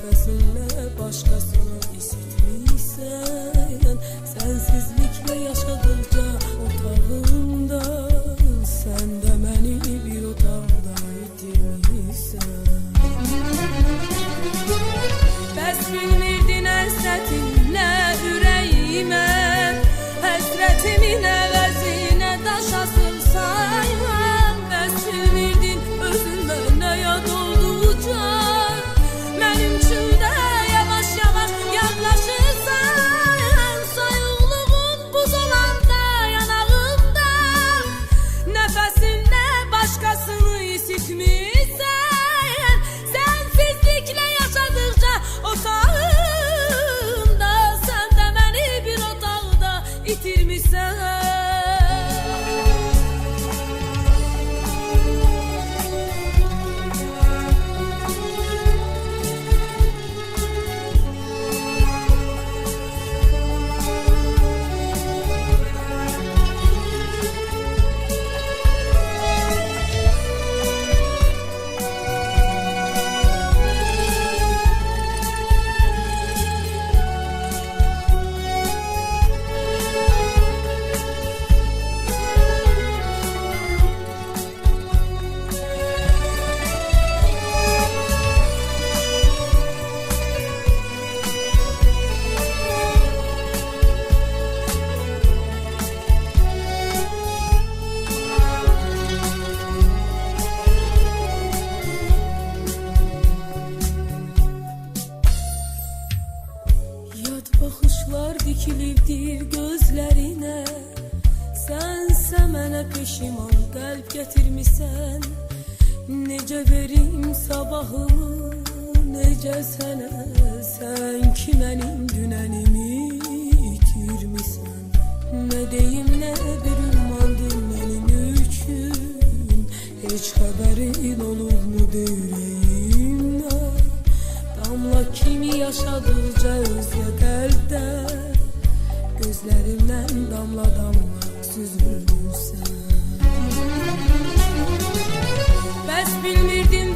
Nefesinle başkasını isitmişsen, sensizlikle yaşadıkça otağımda, sen de beni bir otağda itirmişsen. Bəs bilmirdin həsrətinlə ürəyimə, həsrətimin əvəzinə daş asılsan. Bəs bilmirdin özün mənə yad olduqca, mənim üçün də yavaş yavaş yaklaşırsan. Soyuqluğun buz olanda yanağımda, nəfəsinlə başqasını isitmişsən. Sensizliklə yaşadıkça otağımda, sen de beni bir otaqda itirmişsən. Baxışlar dikilibdir gözlerine, sensə mənə peşiman qəlb gətirmisən. Necə verim sabahımı, necə sənə, sən ki mənim dünənimi itirmisən. Nə deyim, nə bir ümmandır mənim üçün, heç xəbərin olubmu deyirəyimə. Damla kimi yaşadıkça özgə qəlbdə, gözlərimdən damla damla süzülürsən. Bəs bilmirdin